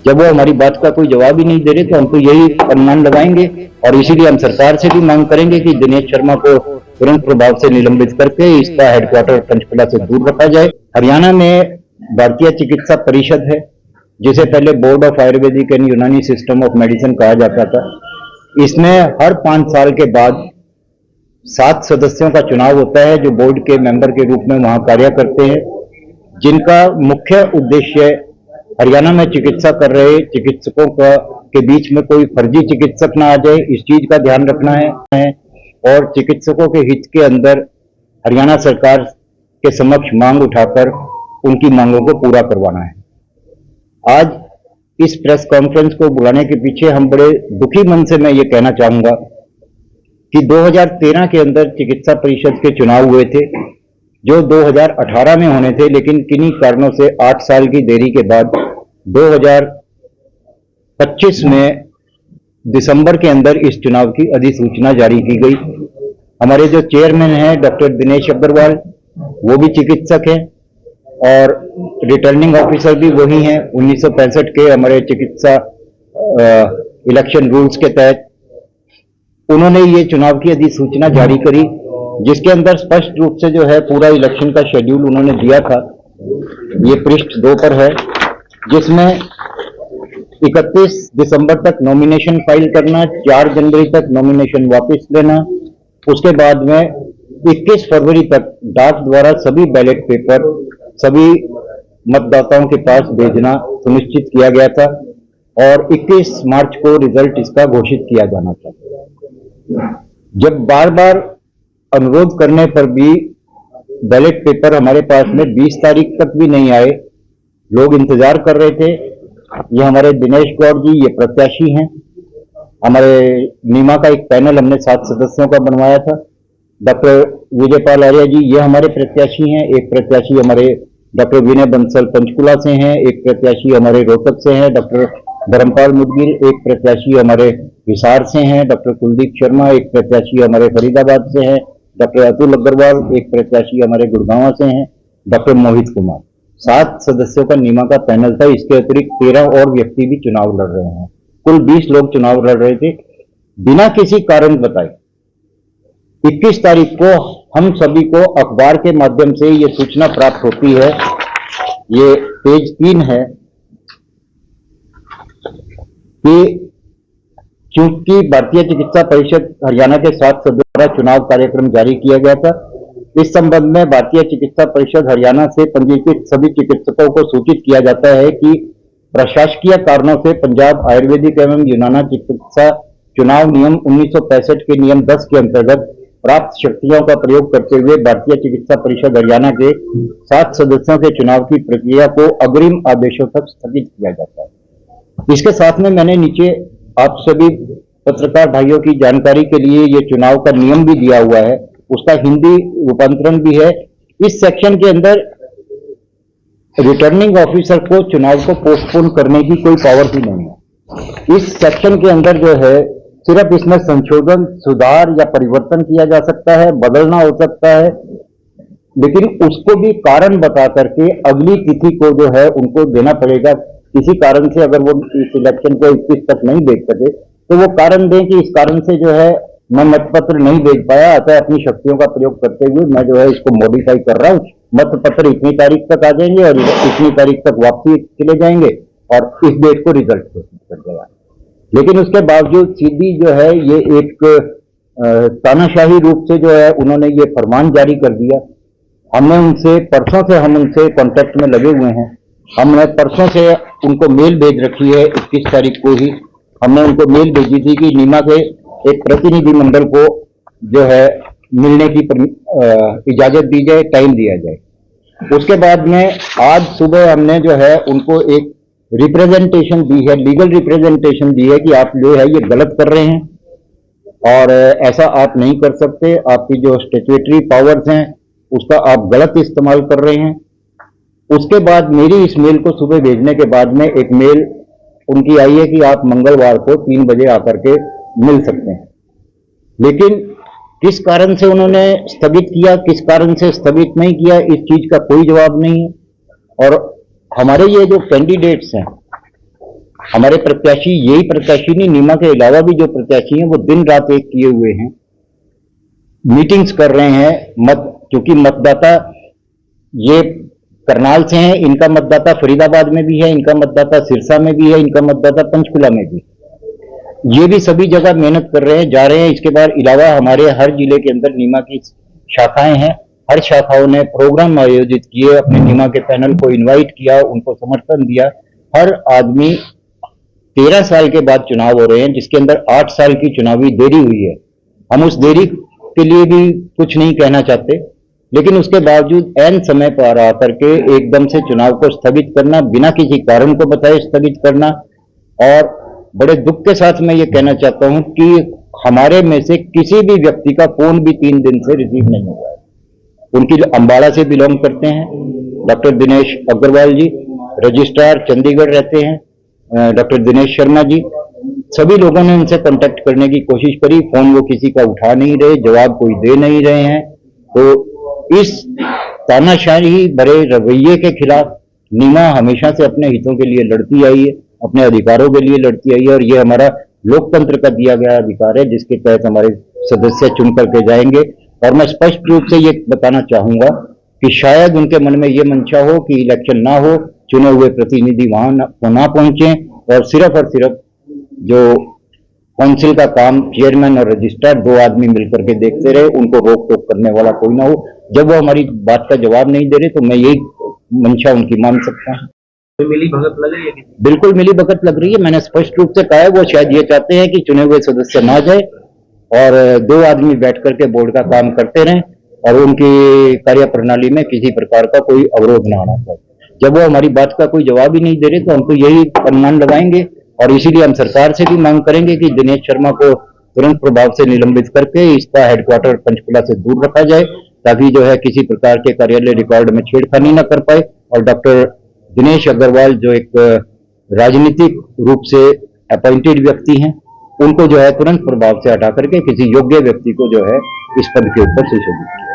जब वो हमारी बात का कोई जवाब ही नहीं दे रहे तो हम तो यही अनुमान लगाएंगे और इसीलिए हम सरकार से भी मांग करेंगे कि दिनेश शर्मा को तुरंत प्रभाव से निलंबित करके इसका हेडक्वार्टर पंचकुला से दूर रखा जाए। हरियाणा में भारतीय चिकित्सा परिषद है, जिसे पहले बोर्ड ऑफ आयुर्वेदिक एंड यूनानी सिस्टम ऑफ मेडिसिन कहा जाता था। इसमें हर 5 साल के बाद 7 सदस्यों का चुनाव होता है जो बोर्ड के मेंबर के रूप में वहां कार्य करते हैं, जिनका मुख्य उद्देश्य हरियाणा में चिकित्सा कर रहे चिकित्सकों का के बीच में कोई फर्जी चिकित्सक ना आ जाए, इस चीज का ध्यान रखना है और चिकित्सकों के हित के अंदर हरियाणा सरकार के समक्ष मांग उठाकर उनकी मांगों को पूरा करवाना है। आज इस प्रेस कॉन्फ्रेंस को बुलाने के पीछे हम बड़े दुखी मन से मैं ये कहना चाहूंगा कि 2013 के अंदर चिकित्सा परिषद के चुनाव हुए थे जो 2018 में होने थे, लेकिन किन्हीं कारणों से 8 साल की देरी के बाद 2025 में दिसंबर के अंदर इस चुनाव की अधिसूचना जारी की गई। हमारे जो चेयरमैन हैं डॉक्टर दिनेश अग्रवाल, वो भी चिकित्सक हैं और रिटर्निंग ऑफिसर भी वही हैं 1965 के हमारे चिकित्सा इलेक्शन रूल्स के तहत। उन्होंने ये चुनाव की अधिसूचना जारी करी, जिसके अंदर स्पष्ट रूप से जो है पूरा इलेक्शन का शेड्यूल उन्होंने दिया था। ये पृष्ठ 2 पर है, जिसमें 31 दिसंबर तक नॉमिनेशन फाइल करना, 4 जनवरी तक नॉमिनेशन वापस लेना, उसके बाद में 21 फरवरी तक डाक द्वारा सभी बैलेट पेपर सभी मतदाताओं के पास भेजना सुनिश्चित किया गया था और 21 मार्च को रिजल्ट इसका घोषित किया जाना था। जब बार बार अनुरोध करने पर भी बैलेट पेपर हमारे पास में 20 तारीख तक भी नहीं आए, लोग इंतजार कर रहे थे। ये हमारे दिनेश गौड़ जी ये प्रत्याशी हैं। हमारे नीमा का एक पैनल हमने 7 सदस्यों का बनवाया था। डॉक्टर विजयपाल आर्य जी ये हमारे प्रत्याशी हैं। एक प्रत्याशी हमारे डॉक्टर विनय बंसल पंचकुला से हैं, एक प्रत्याशी हमारे रोहतक से हैं डॉक्टर धर्मपाल मुदगिल, एक प्रत्याशी हमारे हिसार से हैं डॉक्टर कुलदीप शर्मा, एक प्रत्याशी हमारे फरीदाबाद से हैं डॉक्टर अतुल अग्रवाल, एक प्रत्याशी हमारे गुड़गांव से हैं डॉक्टर मोहित कुमार। 7 सदस्यों का नीमा का पैनल था। इसके अतिरिक्त 13 और व्यक्ति भी चुनाव लड़ रहे हैं। कुल 20 लोग चुनाव लड़ रहे थे। बिना किसी कारण बताए 21 तारीख को हम सभी को अखबार के माध्यम से ये सूचना प्राप्त होती है, ये पेज 3 है, कि क्योंकि भारतीय चिकित्सा परिषद हरियाणा के 7 सदस्यों द्वारा चुनाव कार्यक्रम जारी किया गया था। इस संबंध में भारतीय चिकित्सा परिषद हरियाणा से पंजीकृत सभी चिकित्सकों को सूचित किया जाता है कि प्रशासकीय कारणों से पंजाब आयुर्वेदिक एवं यूनानी चिकित्सा चुनाव नियम 1965 के नियम 10 के अंतर्गत प्राप्त शक्तियों का प्रयोग करते हुए भारतीय चिकित्सा परिषद हरियाणा के 7 सदस्यों के चुनाव की प्रक्रिया को अग्रिम आदेशों तक स्थगित किया जाता है। इसके साथ में मैंने नीचे आप सभी पत्रकार भाइयों की जानकारी के लिए ये चुनाव का नियम भी दिया हुआ है, उसका हिंदी रूपांतरण भी है। इस सेक्शन के अंदर रिटर्निंग ऑफिसर को चुनाव को पोस्टपोन करने की कोई पावर ही नहीं है। इस सेक्शन के अंदर जो है सिर्फ इसमें संशोधन, सुधार या परिवर्तन किया जा सकता है, बदलना हो सकता है, लेकिन उसको भी कारण बता करके अगली तिथि को जो है उनको देना पड़ेगा। किसी कारण से अगर वो इस इलेक्शन को 21 तक नहीं देख सके तो वो कारण दें कि इस कारण से जो है मैं मतपत्र नहीं भेज पाया, अतः अपनी शक्तियों का प्रयोग करते हुए मैं जो है इसको मॉडिफाई कर रहा हूँ। मतपत्र इतनी तारीख तक आ जाएंगे और इतनी तारीख तक वापसी चले जाएंगे और इस डेट को रिजल्ट घोषित कर देगा। लेकिन उसके बावजूद सीधी जो है ये एक तानाशाही रूप से जो है उन्होंने ये फरमान जारी कर दिया। हमने उनसे परसों से हम उनसे कांटेक्ट में लगे हुए हैं। हमने परसों से उनको मेल भेज रखी है। 21 तारीख को ही हमने उनको मेल भेजी थी कि नीमा के एक प्रतिनिधि मंडल को जो है मिलने की इजाजत दी जाए, टाइम दिया जाए। उसके बाद में आज सुबह हमने जो है उनको एक रिप्रेजेंटेशन दी है, लीगल रिप्रेजेंटेशन दी है कि आप जो है ये गलत कर रहे हैं और ऐसा आप नहीं कर सकते। आपकी जो स्टैट्यूटरी पावर्स हैं उसका आप गलत इस्तेमाल कर रहे हैं। उसके बाद मेरी इस मेल को सुबह भेजने के बाद में एक मेल उनकी आई है कि आप मंगलवार को 3 बजे आकर के मिल सकते हैं। लेकिन किस कारण से उन्होंने स्थगित किया, किस कारण से स्थगित नहीं किया, इस चीज का कोई जवाब नहीं है। और हमारे ये जो कैंडिडेट्स हैं हमारे प्रत्याशी, यही प्रत्याशी नहीं, नीमा के अलावा भी जो प्रत्याशी हैं वो दिन रात एक किए हुए हैं, मीटिंग्स कर रहे हैं। क्योंकि मतदाता ये करनाल से हैं, इनका मतदाता फरीदाबाद में भी है, इनका मतदाता सिरसा में भी है, इनका मतदाता पंचकुला में भी, ये भी सभी जगह मेहनत कर रहे हैं, जा रहे हैं। इसके बाद अलावा हमारे हर जिले के अंदर नीमा की शाखाएं हैं, हर शाखाओं ने प्रोग्राम आयोजित किए, अपने नीमा के पैनल को इनवाइट किया, उनको समर्थन दिया। हर आदमी 13 साल के बाद चुनाव हो रहे हैं, जिसके अंदर 8 साल की चुनावी देरी हुई है। हम उस देरी के लिए भी कुछ नहीं कहना चाहते, लेकिन उसके बावजूद ऐन समय पर आकर के एकदम से चुनाव को स्थगित करना, बिना किसी कारण को बताए स्थगित करना, और बड़े दुख के साथ मैं ये कहना चाहता हूं कि हमारे में से किसी भी व्यक्ति का फोन भी 3 दिन से रिसीव नहीं हुआ है। उनकी जो अंबाला से बिलोंग करते हैं डॉक्टर दिनेश अग्रवाल जी, रजिस्ट्रार चंडीगढ़ रहते हैं डॉक्टर दिनेश शर्मा जी, सभी लोगों ने उनसे कांटेक्ट करने की कोशिश करी, फोन वो किसी का उठा नहीं रहे, जवाब कोई दे नहीं रहे हैं। तो इस तानाशाही भरे रवैये के खिलाफ नीमा हमेशा से अपने हितों के लिए लड़ती आई है, अपने अधिकारों के लिए लड़ती आई है, और ये हमारा लोकतंत्र का दिया गया अधिकार है, जिसके तहत हमारे सदस्य चुन करके जाएंगे। और मैं स्पष्ट रूप से ये बताना चाहूंगा कि शायद उनके मन में ये मंशा हो कि इलेक्शन ना हो, चुने हुए प्रतिनिधि वहां ना पहुंचे, और सिर्फ जो काउंसिल का काम चेयरमैन और रजिस्ट्रार 2 आदमी मिलकर के देखते रहे, उनको रोक टोक करने वाला कोई ना हो। जब वो हमारी बात का जवाब नहीं दे रहे तो मैं यही मंशा उनकी मान सकता हूँ। मिली भगत लग रही है? बिल्कुल मिली भगत लग रही है। मैंने स्पष्ट रूप से कहा है, वो शायद ये चाहते हैं कि चुने हुए सदस्य ना जाए और 2 आदमी बैठ करके बोर्ड का काम करते रहें, और उनकी कार्य प्रणाली में किसी प्रकार का कोई अवरोध ना आना चाहिए। जब वो हमारी बात का कोई जवाब ही नहीं दे रहे तो हम तो यही अनुमान लगाएंगे, और इसीलिए हम सरकार से भी मांग करेंगे कि दिनेश शर्मा को तुरंत प्रभाव से निलंबित करके इसका हेडक्वार्टर पंचकुला से दूर रखा जाए, ताकि जो है किसी प्रकार के कार्यालय रिकॉर्ड में छेड़खानी न कर पाए, और डॉक्टर दिनेश अग्रवाल जो एक राजनीतिक रूप से अपॉइंटेड व्यक्ति हैं, उनको जो है तुरंत प्रभाव से हटा करके किसी योग्य व्यक्ति को जो है इस पद के ऊपर सुशोभित किया।